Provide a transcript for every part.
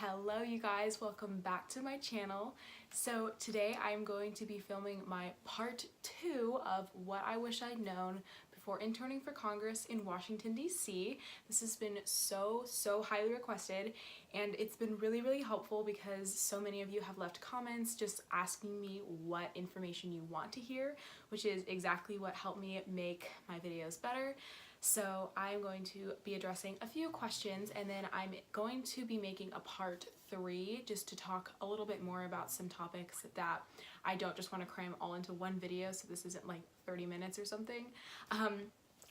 Hello you guys, welcome back to my channel. So today I'm going to be filming my part 2 of what I wish I'd known before interning for Congress in Washington, D.C. This has been so highly requested, and it's been really helpful because so many of you have left comments just asking me what information you want to hear, which is exactly what helped me make my videos better. So I'm going to be addressing a few questions, and then I'm going to be making a part 3 just to talk a little bit more about some topics that I don't just want to cram all into one video, so this isn't like 30 minutes or something.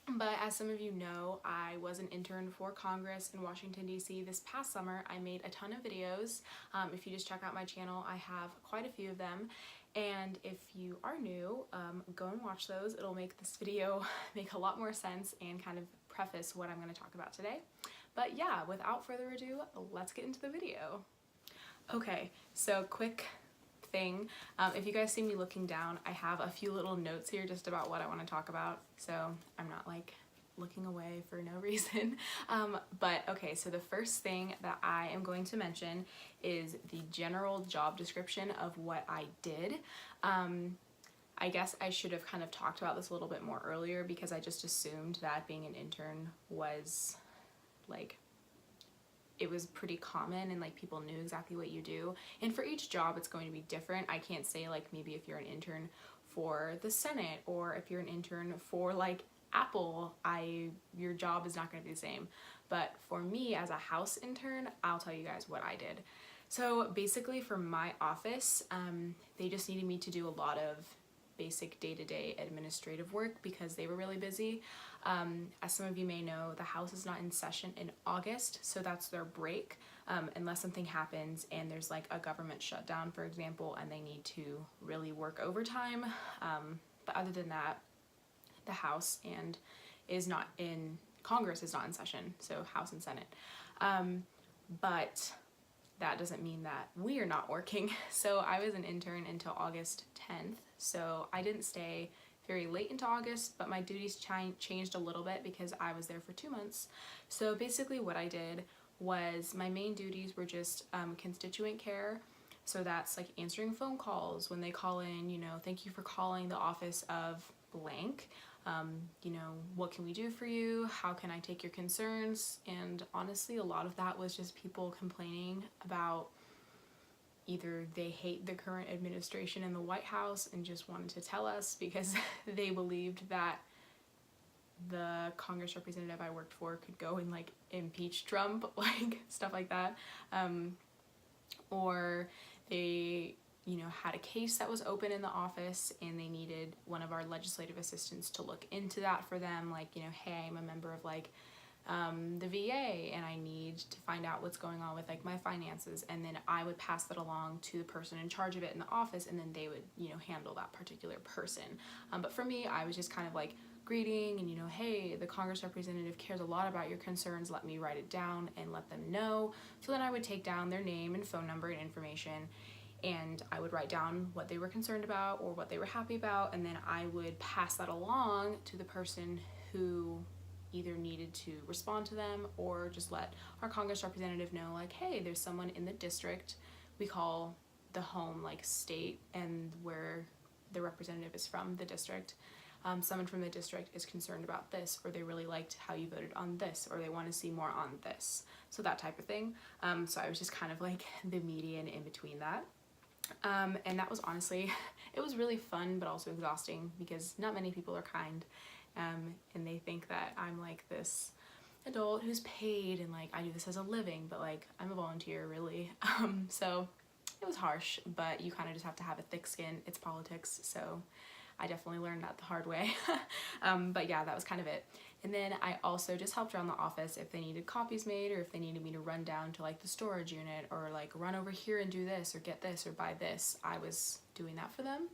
But as some of you know, I was an intern for Congress in Washington, D.C. this past summer. I made a ton of videos. If you just check out my channel, I have quite a few of them. And if you are new, go and watch those. It'll make this video make a lot more sense and kind of preface what I'm going to talk about today. But yeah, without further ado, let's get into the video. Okay, so quick thing. If you guys see me looking down, I have a few little notes here just about what I want to talk about, so I'm not like looking away for no reason. But okay, so the first thing that I am going to mention is the general job description of what I did. I guess I should have kind of talked about this a little bit more earlier because I just assumed that being an intern was like, it was pretty common and like people knew exactly what you do. And for each job it's going to be different. I can't say like maybe if you're an intern for the Senate or if you're an intern for like Apple, your job is not going to be the same. But for me as a house intern, I'll tell you guys what I did. So basically for my office, they just needed me to do a lot of basic day-to-day administrative work because they were really busy. As some of you may know, the House is not in session in August, so that's their break, unless something happens and there's like a government shutdown, for example, and they need to really work overtime. But other than that, the House Congress is not in session, so House and Senate. But that doesn't mean that we are not working. So I was an intern until August 10th, so I didn't stay very late into August, but my duties changed a little bit because I was there for 2 months. So basically what I did was my main duties were just constituent care. So that's like answering phone calls when they call in, you know, thank you for calling the office of blank. You know, what can we do for you? How can I take your concerns? And honestly, a lot of that was just people complaining about either they hate the current administration in the White House and just wanted to tell us because they believed that the Congress representative I worked for could go and like impeach Trump, like stuff like that. Or they, you know, had a case that was open in the office and they needed one of our legislative assistants to look into that for them, like, you know, hey, I'm a member of like the VA and I need to find out what's going on with like my finances, and then I would pass that along to the person in charge of it in the office, and then they would, you know, handle that particular person. But for me, I was just kind of like greeting and, you know, hey, the Congress representative cares a lot about your concerns, let me write it down and let them know. So then I would take down their name and phone number and information, and I would write down what they were concerned about or what they were happy about, and then I would pass that along to the person who either needed to respond to them or just let our Congress representative know, like, hey, there's someone in the district, we call the home like state and where the representative is from, the district. Someone from the district is concerned about this, or they really liked how you voted on this, or they want to see more on this. So that type of thing. So I was just kind of like the median in between that. And that was honestly, it was really fun, but also exhausting because not many people are kind. And they think that I'm like this adult who's paid and like I do this as a living, but like I'm a volunteer really. So it was harsh, but you kind of just have to have a thick skin. It's politics, so I definitely learned that the hard way. But yeah, that was kind of it. And then I also just helped around the office if they needed copies made, or if they needed me to run down to like the storage unit, or like run over here and do this, or get this, or buy this. I was doing that for them,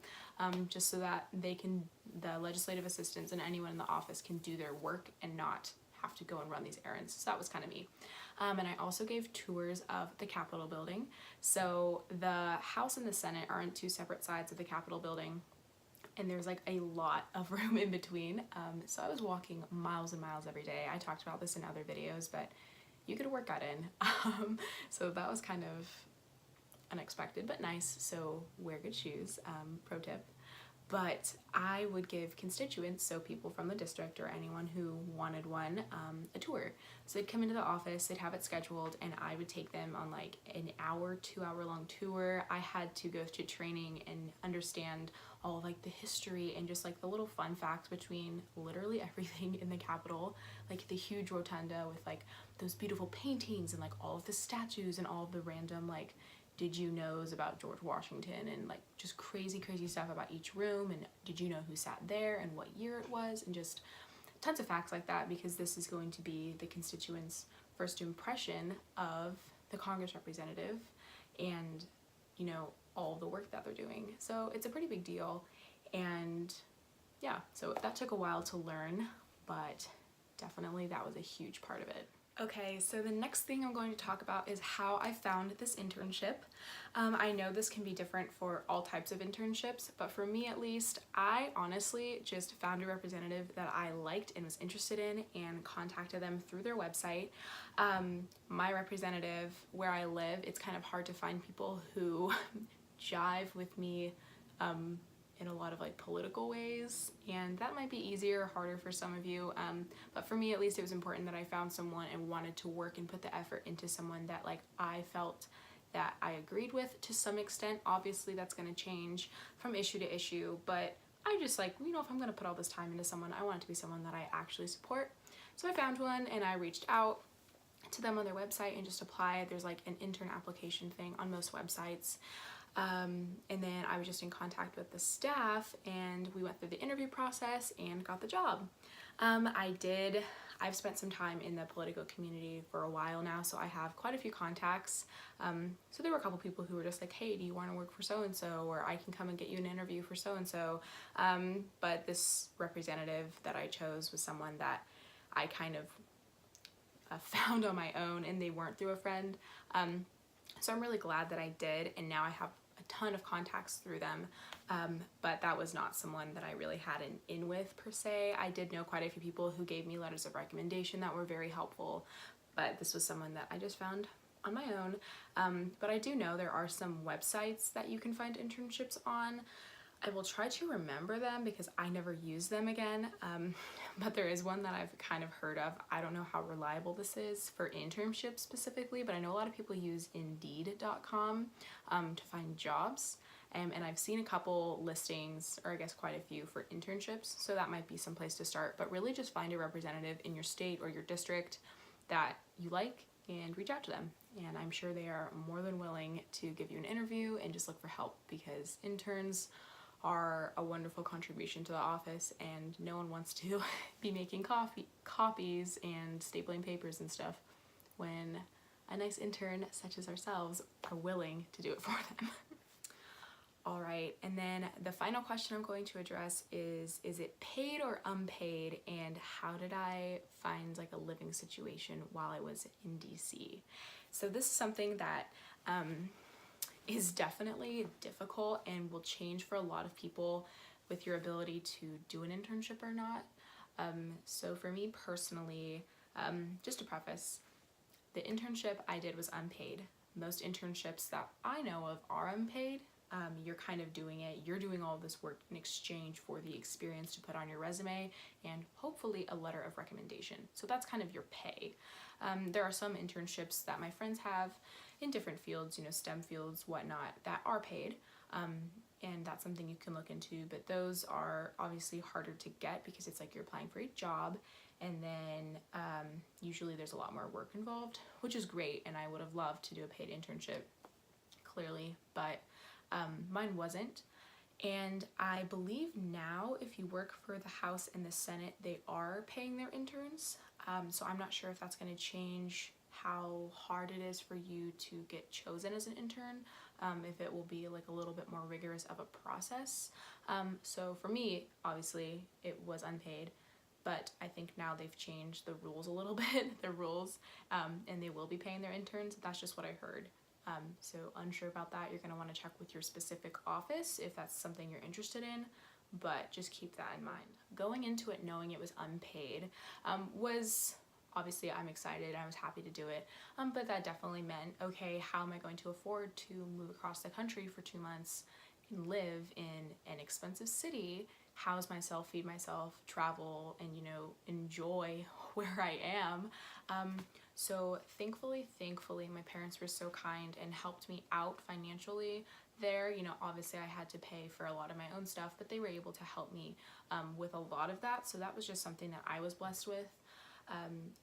just so that the legislative assistants and anyone in the office can do their work and not have to go and run these errands. So that was kind of me. And I also gave tours of the Capitol building. So the House and the Senate are on 2 separate sides of the Capitol building, and there's like a lot of room in between. So I was walking miles and miles every day. I talked about this in other videos, but you get a workout in. So that was kind of unexpected but nice, so wear good shoes, pro tip. But I would give constituents, so people from the district or anyone who wanted one, a tour. So they'd come into the office, they'd have it scheduled, and I would take them on like an hour, 2 hour long tour. I had to go to training and understand all of like the history and just like the little fun facts between literally everything in the Capitol, like the huge rotunda with like those beautiful paintings and like all of the statues and all of the random like did you knows about George Washington and like just crazy stuff about each room, and did you know who sat there and what year it was, and just tons of facts like that, because this is going to be the constituents' first impression of the Congress representative and, you know, all the work that they're doing. So it's a pretty big deal, and yeah, so that took a while to learn, but definitely that was a huge part of it. Okay, so the next thing I'm going to talk about is how I found this internship. I know this can be different for all types of internships, but for me at least, I honestly just found a representative that I liked and was interested in and contacted them through their website. My representative, where I live, it's kind of hard to find people who jive with me in a lot of like political ways, and that might be easier or harder for some of you, but for me at least it was important that I found someone and wanted to work and put the effort into someone that like I felt that I agreed with to some extent. Obviously that's going to change from issue to issue, but I just like, you know, if I'm going to put all this time into someone, I want it to be someone that I actually support. So I found one and I reached out to them on their website and just applied. There's like an intern application thing on most websites. And then I was just in contact with the staff and we went through the interview process and got the job. I've spent some time in the political community for a while now, so I have quite a few contacts. So there were a couple people who were just like, hey, do you want to work for so-and-so, or I can come and get you an interview for so-and-so. But this representative that I chose was someone that I kind of found on my own, and they weren't through a friend. So I'm really glad that I did, and now I have a ton of contacts through them, but that was not someone that I really had an in with per se. I did know quite a few people who gave me letters of recommendation that were very helpful, but this was someone that I just found on my own. But I do know there are some websites that you can find internships on. I will try to remember them because I never use them again, but there is one that I've kind of heard of. I don't know how reliable this is for internships specifically, but I know a lot of people use Indeed.com to find jobs, and I've seen a couple listings, or I guess quite a few, for internships, so that might be some place to start. But really just find a representative in your state or your district that you like and reach out to them, and I'm sure they are more than willing to give you an interview and just look for help, because interns are a wonderful contribution to the office, and no one wants to be making copies and stapling papers and stuff when a nice intern such as ourselves are willing to do it for them. All right, and then the final question I'm going to address is it paid or unpaid, and how did I find like a living situation while I was in DC? So this is something that is definitely difficult and will change for a lot of people with your ability to do an internship or not. So for me personally, just to preface, the internship I did was unpaid. Most internships that I know of are unpaid. You're kind of doing it, you're doing all this work in exchange for the experience to put on your resume and hopefully a letter of recommendation. So that's kind of your pay. There are some internships that my friends have in different fields, you know, STEM fields, whatnot, that are paid, and that's something you can look into, but those are obviously harder to get because it's like you're applying for a job, and then usually there's a lot more work involved, which is great, and I would have loved to do a paid internship, clearly, but mine wasn't. And I believe now if you work for the House and the Senate, they are paying their interns, so I'm not sure if that's going to change how hard it is for you to get chosen as an intern, if it will be like a little bit more rigorous of a process. So for me, obviously it was unpaid, but I think now they've changed the rules a little bit, and they will be paying their interns. That's just what I heard. So unsure about that. You're going to want to check with your specific office if that's something you're interested in, but just keep that in mind. Going into it knowing it was unpaid was obviously I'm excited, I was happy to do it, but that definitely meant, okay, how am I going to afford to move across the country for 2 months and live in an expensive city, house myself, feed myself, travel, and enjoy where I am. So thankfully, my parents were so kind and helped me out financially there. Obviously I had to pay for a lot of my own stuff, but they were able to help me with a lot of that. So that was just something that I was blessed with.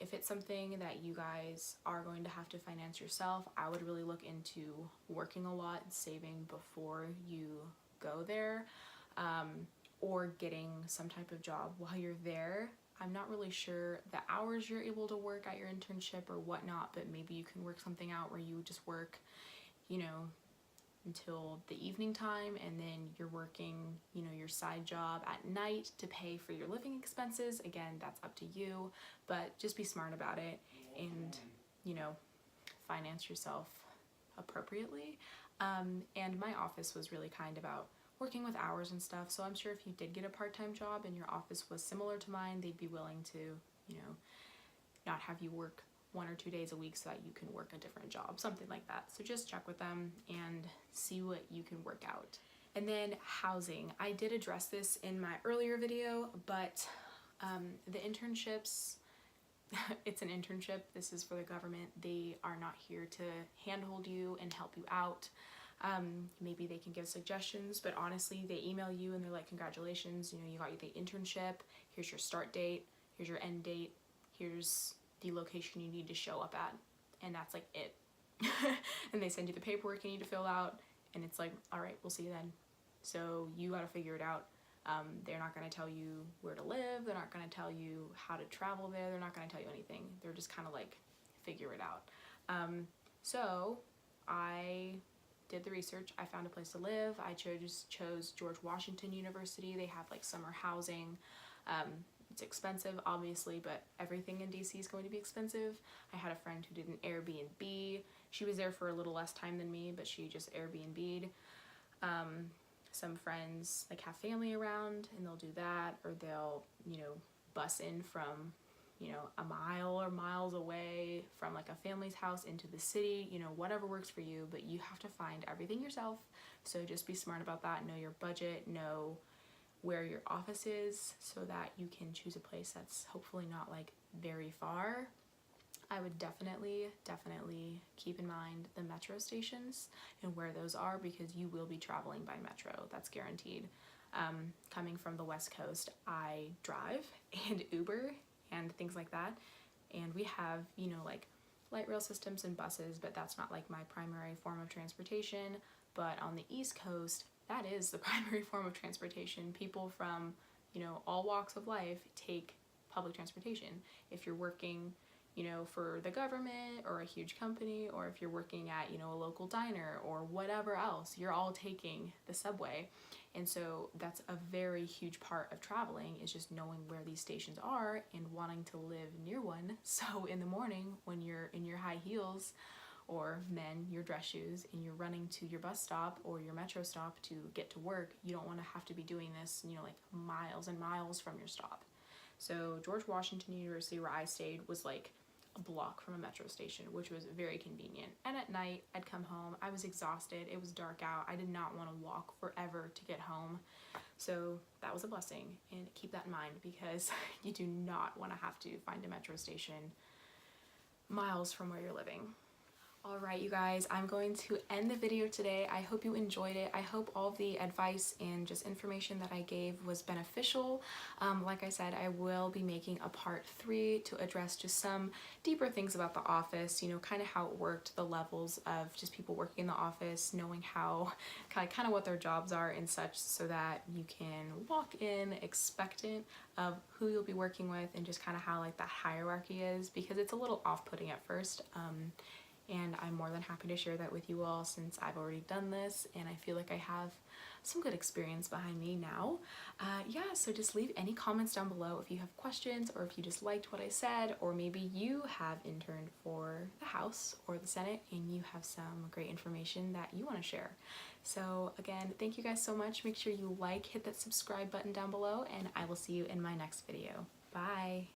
If it's something that you guys are going to have to finance yourself, I would really look into working a lot and saving before you go there, or getting some type of job while you're there. I'm not really sure the hours you're able to work at your internship or whatnot, but maybe you can work something out where you just work, until the evening time, and then you're working, your side job at night to pay for your living expenses. Again, that's up to you, but just be smart about it and, finance yourself appropriately. And my office was really kind about working with hours and stuff, so I'm sure if you did get a part-time job and your office was similar to mine, they'd be willing to, not have you work 1 or 2 days a week so that you can work a different job, something like that. So just check with them and see what you can work out. And then housing. I did address this in my earlier video, but the internships, it's an internship. This is for the government. They are not here to handhold you and help you out. Maybe they can give suggestions, but honestly, they email you and they're like, congratulations, you got the internship. Here's your start date. Here's your end date. Here's the location you need to show up at, and that's like it. And they send you the paperwork you need to fill out, and it's like, all right, we'll see you then. So you got to figure it out. They're not going to tell you where to live. They're not going to tell you how to travel there. They're not going to tell you anything. They're just kind of like, figure it out. So I did the research. I found a place to live. I chose George Washington University. They have like summer housing. It's expensive, obviously, but everything in DC is going to be expensive. I had a friend who did an Airbnb. She was there for a little less time than me, but she just Airbnb'd. Some friends like have family around and they'll do that, or they'll, bus in from, a mile or miles away from like a family's house into the city, whatever works for you, but you have to find everything yourself. So just be smart about that. Know your budget, know where your office is so that you can choose a place that's hopefully not like very far. I would definitely keep in mind the metro stations and where those are, because you will be traveling by metro. That's guaranteed. Coming from the West Coast, I drive and Uber and things like that. And we have, like light rail systems and buses, but that's not like my primary form of transportation. But on the East Coast, that is the primary form of transportation. People from, all walks of life take public transportation. If you're working, for the government or a huge company, or if you're working at, a local diner or whatever else, you're all taking the subway. And so that's a very huge part of traveling, is just knowing where these stations are and wanting to live near one. So in the morning when you're in your high heels, or men, your dress shoes, and you're running to your bus stop or your metro stop to get to work, you don't want to have to be doing this, like miles and miles from your stop. So George Washington University, where I stayed, was like a block from a metro station, which was very convenient. And at night, I'd come home. I was exhausted. It was dark out. I did not want to walk forever to get home. So that was a blessing. And keep that in mind, because you do not want to have to find a metro station miles from where you're living. Alright, you guys, I'm going to end the video today. I hope you enjoyed it. I hope all the advice and just information that I gave was beneficial. Like I said, I will be making a part 3 to address just some deeper things about the office, kind of how it worked, the levels of just people working in the office, knowing how, kind of what their jobs are and such, so that you can walk in expectant of who you'll be working with, and just kind of how like that hierarchy is, because it's a little off-putting at first. And I'm more than happy to share that with you all, since I've already done this and I feel like I have some good experience behind me now. Yeah, so just leave any comments down below if you have questions, or if you just liked what I said, or maybe you have interned for the House or the Senate and you have some great information that you want to share. So again, thank you guys so much. Make sure you hit that subscribe button down below, and I will see you in my next video. Bye!